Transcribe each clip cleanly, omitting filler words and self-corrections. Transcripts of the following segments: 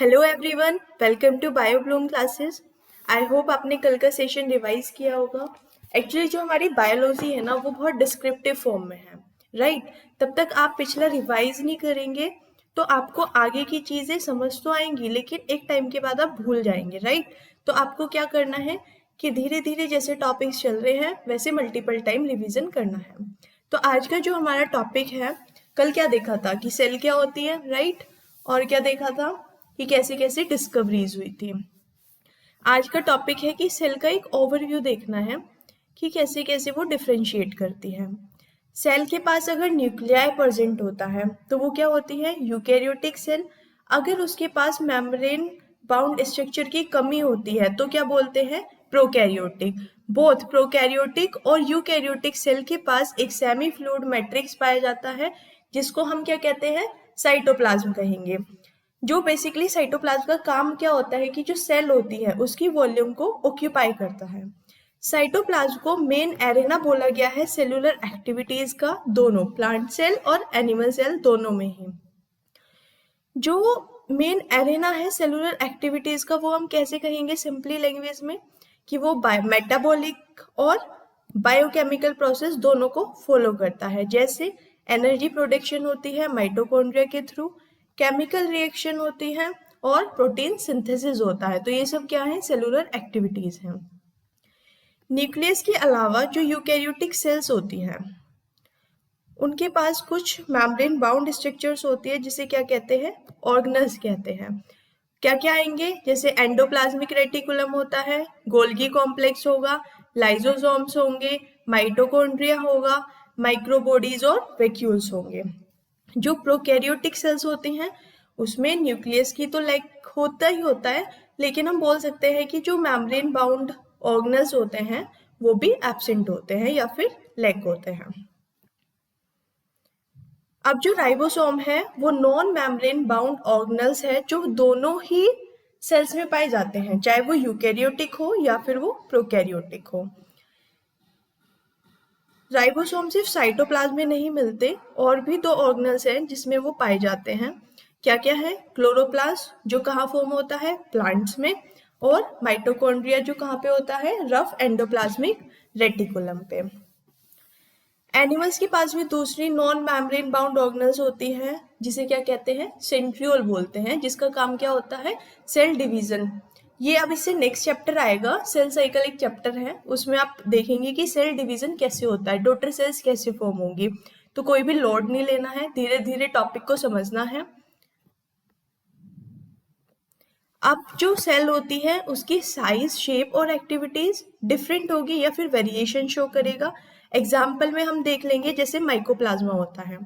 Hello everyone, welcome to Biobloom classes. I hope आपने कल का सेशन रिवाइज किया होगा। एक्चुअली जो हमारी बायोलॉजी है ना, वो बहुत डिस्क्रिप्टिव फॉर्म में है, राइट। तब तक आप पिछला रिवाइज नहीं करेंगे तो आपको आगे की चीज़ें समझ तो आएंगी, लेकिन एक टाइम के बाद आप भूल जाएंगे, राइट। तो आपको क्या करना है कि धीरे धीरे जैसे टॉपिक्स चल रहे हैं वैसे मल्टीपल टाइम रिविजन करना है। तो आज का जो हमारा टॉपिक है, कल क्या देखा था कि सेल क्या होती है, राइट। और क्या देखा था कि कैसे कैसे डिस्कवरीज हुई थी। आज का टॉपिक है कि सेल का एक ओवरव्यू देखना है कि कैसे कैसे वो डिफरेंशिएट करती है। सेल के पास अगर न्यूक्लियाई प्रेजेंट होता है तो वो क्या होती है, यूकैरियोटिक सेल। अगर उसके पास मेम्ब्रेन बाउंड स्ट्रक्चर की कमी होती है तो क्या बोलते हैं, प्रोकैरियोटिक। बोथ प्रोकैरियोटिक और यूकैरियोटिक सेल के पास एक सेमी फ्लूइड मैट्रिक्स पाया जाता है, जिसको हम क्या कहते हैं, साइटोप्लाज्म कहेंगे। जो बेसिकली साइटोप्लाज्म का काम क्या होता है कि जो सेल होती है उसकी वॉल्यूम को ऑक्यूपाई करता है। साइटोप्लाज्म को मेन एरेना बोला गया है सेलुलर एक्टिविटीज का, दोनों प्लांट सेल और एनिमल सेल दोनों में ही। जो मेन एरेना है सेलुलर एक्टिविटीज का वो हम कैसे कहेंगे सिंपली लैंग्वेज में, कि वो मेटाबॉलिक और बायोकेमिकल प्रोसेस दोनों को फॉलो करता है। जैसे एनर्जी प्रोडक्शन होती है माइटोकॉन्ड्रिया के थ्रू, केमिकल रिएक्शन होती है और प्रोटीन सिंथेसिस होता है। तो ये सब क्या है, सेलुलर एक्टिविटीज हैं। न्यूक्लियस के अलावा जो यूकैरियोटिक सेल्स होती हैं उनके पास कुछ मेम्ब्रेन बाउंड स्ट्रक्चर्स होती है, जिसे क्या कहते हैं, ऑर्गेनल्स कहते हैं। क्या क्या आएंगे, जैसे एंडोप्लाज्मिक रेटिकुलम होता है, गोल्गी कॉम्प्लेक्स होगा, लाइजोसोम्स होंगे, माइटोकॉन्ड्रिया होगा, माइक्रोबॉडीज और वैक्यूल्स होंगे। जो प्रोकैरियोटिक सेल्स होती हैं उसमें न्यूक्लियस की तो लैक होता ही होता है, लेकिन हम बोल सकते हैं कि जो मेम्ब्रेन बाउंड ऑर्गेनल्स होते हैं वो भी एब्सेंट होते हैं या फिर लैक होते हैं। अब जो राइबोसोम है वो नॉन मेम्ब्रेन बाउंड ऑर्गेनल्स है जो दोनों ही सेल्स में पाए जाते हैं, चाहे वो यूकैरियोटिक हो या फिर वो प्रोकैरियोटिक हो। राइबोसोम सिर्फ साइटोप्लाज्म में नहीं मिलते, और भी दो ऑर्गेनल्स हैं जिसमें वो पाए जाते हैं। क्या क्या है, क्लोरोप्लास्ट जो कहाँ फॉर्म होता है, प्लांट्स में, और माइटोकॉन्ड्रिया जो कहाँ पे होता है, रफ एंडोप्लाज्मिक रेटिकुलम पे। एनिमल्स के पास भी दूसरी नॉन मेम्ब्रेन बाउंड ऑर्गेनल्स होती है, जिसे क्या कहते हैं, सेंट्रियोल बोलते हैं, जिसका काम क्या होता है, सेल डिवीजन। ये अब इससे नेक्स्ट चैप्टर आएगा, सेल साइकिल एक चैप्टर है, उसमें आप देखेंगे कि सेल डिवीजन कैसे होता है, डॉटर सेल्स कैसे फॉर्म होंगी। तो कोई भी लोड नहीं लेना है, धीरे धीरे टॉपिक को समझना है। अब जो सेल होती है उसकी साइज, शेप और एक्टिविटीज डिफरेंट होगी या फिर वेरिएशन शो करेगा। एग्जाम्पल में हम देख लेंगे, जैसे माइकोप्लाज्मा होता है।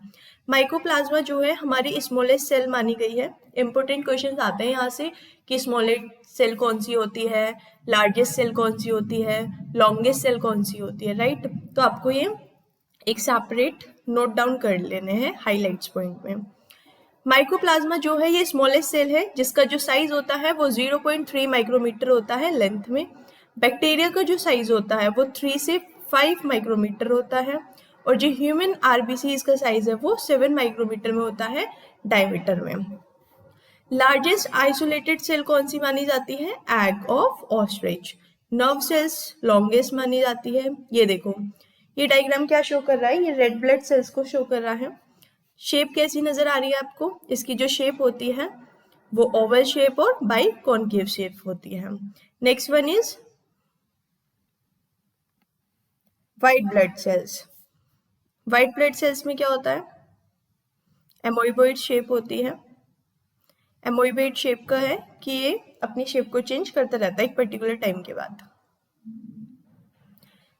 माइकोप्लाज्मा जो है हमारी स्मॉलेस्ट सेल मानी गई है। इंपॉर्टेंट क्वेश्चंस आते हैं यहाँ से कि स्मॉलेस्ट सेल कौन सी होती है, लार्जेस्ट सेल कौन सी होती है, लॉन्गेस्ट सेल कौन सी होती है, राइट। तो आपको ये एक सेपरेट नोट डाउन कर लेने हैं हाईलाइट्स पॉइंट में। माइकोप्लाज्मा जो है ये स्मॉलेस्ट सेल है, जिसका जो साइज होता है वो 0.3 माइक्रोमीटर होता है लेंथ में। बैक्टीरिया का जो साइज होता है वो 3 से 5 माइक्रोमीटर होता है, और जो ह्यूमन आरबीसी का साइज है वो 7 माइक्रोमीटर में होता है डायमीटर में। लार्जेस्ट आइसोलेटेड सेल कौन सी मानी जाती है, egg of ostrich. Nerve cells longest मानी जाती है। ये देखो, ये डायग्राम क्या शो कर रहा है, ये रेड ब्लड सेल्स को शो कर रहा है। शेप कैसी नजर आ रही है आपको, इसकी जो शेप होती है वो ओवल शेप और बाई कॉनकेव शेप होती है। Next one is white blood cells. White blood cells में क्या होता है, एमोइबॉइड शेप होती है। एमोइबॉइड शेप का है कि ये अपनी शेप को चेंज करता रहता है एक पर्टिकुलर टाइम के बाद।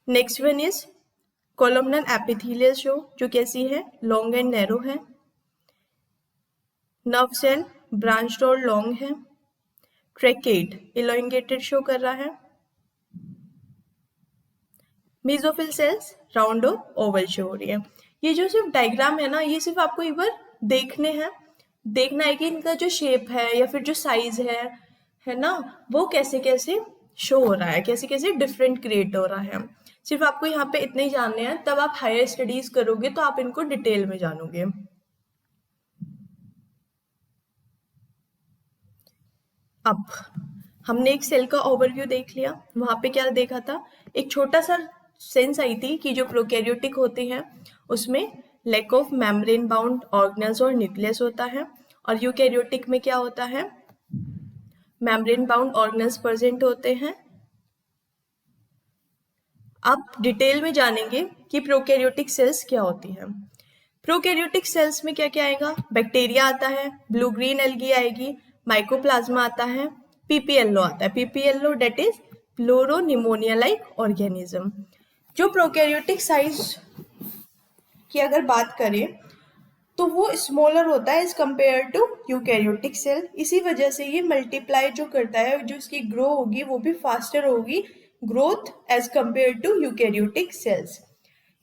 Next one is columnar epithelial show, जो कैसी है, लॉन्ग एंड नैरो है। नर्व सेल ब्रांच्ड और लॉन्ग है। ट्रैकेट इलोंगेटेड शो कर रहा है। मेसोफिल सेल्स राउंड और ओवल शो हो रही है। ये जो सिर्फ डायग्राम है ना, ये सिर्फ आपको एक बार देखने हैं, देखना है कि इनका जो शेप है या फिर जो साइज है ना, वो कैसे कैसे शो हो रहा है, कैसे कैसे डिफरेंट क्रिएट हो रहा है। सिर्फ आपको यहाँ पे इतने ही जानने हैं, तब आप हायर स्टडीज करोगे तो आप इनको डिटेल में जानोगे। अब हमने एक सेल का ओवरव्यू देख लिया, वहां पे क्या देखा था, एक छोटा सा सेंस आई थी कि जो प्रोकैरियोटिक होते हैं उसमें lack of membrane bound organelles और न्यूक्लियस होता है, और यूकैरियोटिक में क्या होता है, मेम्ब्रेन बाउंड ऑर्गेनेल्स प्रेजेंट होते हैं। अब डिटेल में जानेंगे कि प्रोकैरियोटिक सेल्स क्या होती हैं। प्रोकैरियोटिक सेल्स में क्या क्या आएगा, बैक्टीरिया आता है, ब्लू ग्रीन एल्गी आएगी, माइकोप्लाज्मा आता है, पीपीएलओ आता है। PPLO that is pleuro pneumonia like organism. जो प्रोकैरियोटिक साइज की अगर बात करें तो वो स्मॉलर होता है as compare to eukaryotic cell. इसी वजह से ये मल्टीप्लाई जो करता है, जो इसकी ग्रो होगी वो भी फास्टर होगी growth as compare to eukaryotic cells.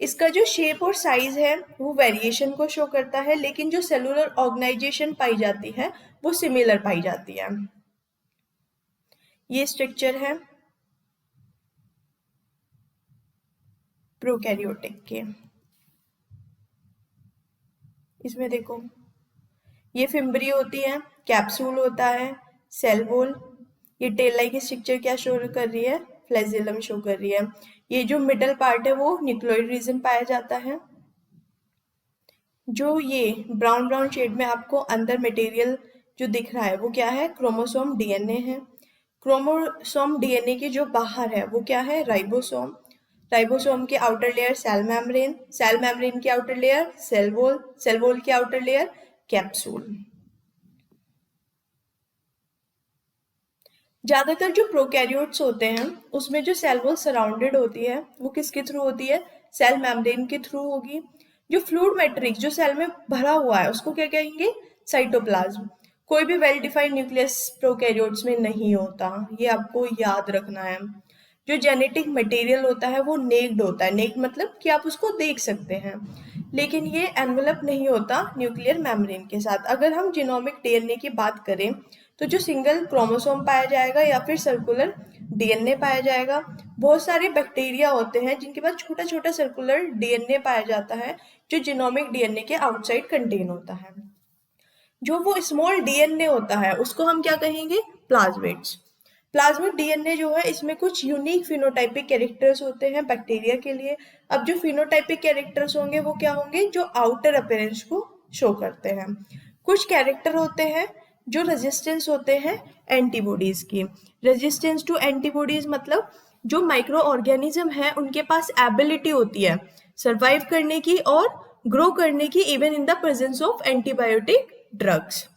इसका जो शेप और साइज है वो वेरिएशन को शो करता है, लेकिन जो सेलुलर ऑर्गेनाइजेशन पाई जाती है वो सिमिलर पाई जाती है। ये स्ट्रक्चर है प्रोकैरियोटिक के। इसमें देखो, ये फिम्बरी होती है, कैप्सूल होता है, सेल वॉल, ये टेल लाइक स्ट्रक्चर क्या शो कर रही है, फ्लैजेलम शो कर रही है। ये जो मिडल पार्ट है वो न्यूक्लियोइड रीजन पाया जाता है। जो ये ब्राउन ब्राउन शेड में आपको अंदर मटेरियल जो दिख रहा है वो क्या है, क्रोमोसोम डीएनए है। क्रोमोसोम डीएनए के जो बाहर है वो क्या है, राइबोसोम। राइबोसोम के आउटर लेयर सेल मेम्ब्रेन की आउटर लेयर सेल वॉल की आउटर लेयर कैप्सूल। ज्यादातर जो प्रोकैरियोट्स होते हैं उसमें जो सेल वॉल सराउंडेड होती है वो किसके थ्रू होती है, सेल मेम्ब्रेन के थ्रू होगी। जो फ्लूइड मैट्रिक्स जो सेल में भरा हुआ है उसको क्या कहेंगे, साइटोप्लाज्म। कोई भी वेल डिफाइंड न्यूक्लियस प्रोकैरियोट्स में नहीं होता, ये आपको याद रखना है। जो जेनेटिक मटेरियल होता है वो नेक्ड होता है, नेक्ड मतलब कि आप उसको देख सकते हैं, लेकिन ये एनवेलप नहीं होता न्यूक्लियर मेम्ब्रेन के साथ। अगर हम जीनोमिक डीएनए की बात करें तो जो सिंगल क्रोमोसोम पाया जाएगा या फिर सर्कुलर डीएनए पाया जाएगा। बहुत सारे बैक्टीरिया होते हैं जिनके पास छोटा छोटा सर्कुलर डीएनए पाया जाता है जो जीनोमिक डीएनए के आउटसाइड कंटेन होता है। जो वो स्मॉल डीएनए होता है उसको हम क्या कहेंगे, प्लाज्मिड्स। प्लाज्मिड डीएनए जो है इसमें कुछ यूनिक फिनोटाइपिक कैरेक्टर्स होते हैं बैक्टीरिया के लिए। अब जो फिनोटाइपिक कैरेक्टर्स होंगे वो क्या होंगे, जो आउटर अपीयरेंस को शो करते हैं। कुछ कैरेक्टर होते हैं जो रेजिस्टेंस होते हैं एंटीबॉडीज की। रेजिस्टेंस टू एंटीबॉडीज मतलब जो माइक्रो ऑर्गेनिज्म है उनके पास एबिलिटी होती है सर्वाइव करने की और ग्रो करने की even in the presence of antibiotic drugs.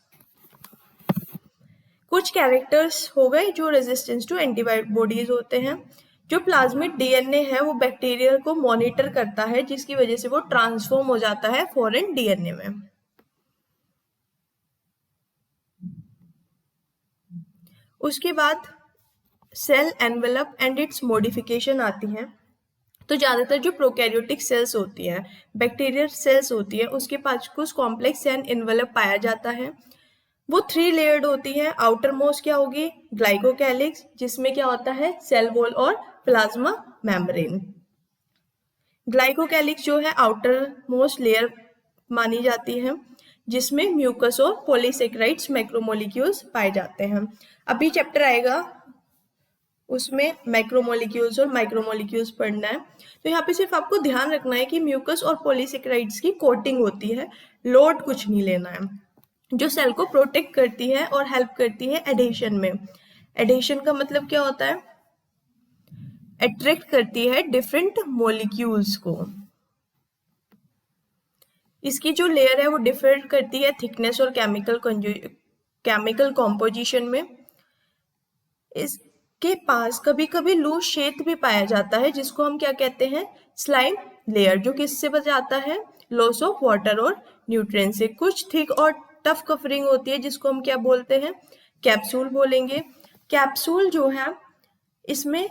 कुछ कैरेक्टर्स हो गए जो रेजिस्टेंस टू एंटीबॉडीज होते हैं। जो प्लाज्मिड डीएनए है वो बैक्टीरिया को मॉनिटर करता है जिसकी वजह से वो ट्रांसफॉर्म हो जाता है फॉरेन डीएनए में। उसके बाद cell envelope and its modification आती है। तो ज्यादातर जो प्रोकैरियोटिक सेल्स होती है, बैक्टीरियल सेल्स होती है, उसके पास कुछ कॉम्प्लेक्स एंड एनवेलप पाया जाता है। वो 3 लेयर्ड होती है। आउटर मोस्ट क्या होगी, ग्लाइकोकैलिक्स, जिसमें क्या होता है, सेल वॉल और प्लाज्मा मेम्ब्रेन। ग्लाइकोकैलिक्स जो है आउटर मोस्ट लेयर मानी जाती है जिसमें म्यूकस और पॉलीसेकेराइड्स मैक्रोमोलिक्यूल्स पाए जाते हैं। अभी चैप्टर आएगा उसमें मैक्रोमोलिक्यूल्स और माइक्रोमोलिक्यूल्स पढ़ना है। तो यहाँ पे सिर्फ आपको ध्यान रखना है कि म्यूकस और पॉलीसेकेराइड्स की कोटिंग होती है, लोड कुछ नहीं लेना है, जो सेल को प्रोटेक्ट करती है और हेल्प करती है एडेशन में। एडेशन का मतलब क्या होता है, अट्रैक्ट करती है डिफरेंट मॉलिक्यूल्स को। इसकी जो लेयर है वो डिफर करती है थिकनेस और केमिकल कॉम्पोजिशन में। इसके पास कभी कभी लूज क्षेत्र भी पाया जाता है जिसको हम क्या कहते हैं, स्लाइम लेयर, जो किससे बच जाता है, लॉस ऑफ वाटर और न्यूट्रिएंट्स से। कुछ थिक और टफ कवरिंग होती है जिसको हम क्या बोलते हैं, कैप्सूल बोलेंगे। कैप्सूल जो है इसमें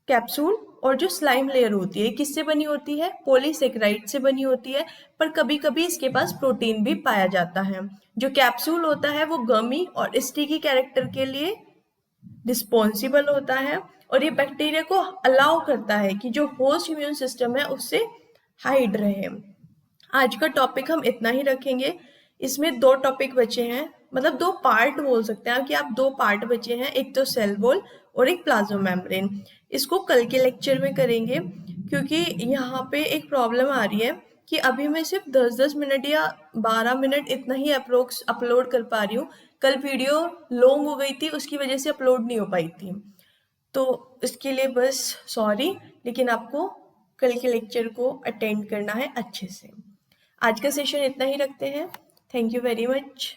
कैप्सूल और जो स्लाइम लेयर होती है किससे बनी होती है, पॉलीसेकेराइड से बनी होती है, पर कभी कभी इसके पास प्रोटीन भी पाया जाता है। जो कैप्सूल होता है वो गमी और स्टिकी कैरेक्टर के लिए रिस्पॉन्सिबल होता है और ये बैक्टीरिया को अलाउ करता है कि जो होस्ट इम्यून सिस्टम है उससे हाइड रहे। आज का टॉपिक हम इतना ही रखेंगे। इसमें 2 टॉपिक बचे हैं, मतलब 2 पार्ट बोल सकते हैं कि आप 2 पार्ट बचे हैं, एक तो सेल वॉल और एक प्लाज्मा मेम्ब्रेन। इसको कल के लेक्चर में करेंगे, क्योंकि यहाँ पे एक प्रॉब्लम आ रही है कि अभी मैं सिर्फ 10-10 मिनट या 12 मिनट इतना ही अप्रोक्स अपलोड कर पा रही हूँ। कल वीडियो लॉन्ग हो गई थी, उसकी वजह से अपलोड नहीं हो पाई थी। तो इसके लिए बस सॉरी, लेकिन आपको कल के लेक्चर को अटेंड करना है अच्छे से। आज का सेशन इतना ही रखते हैं। Thank you very much.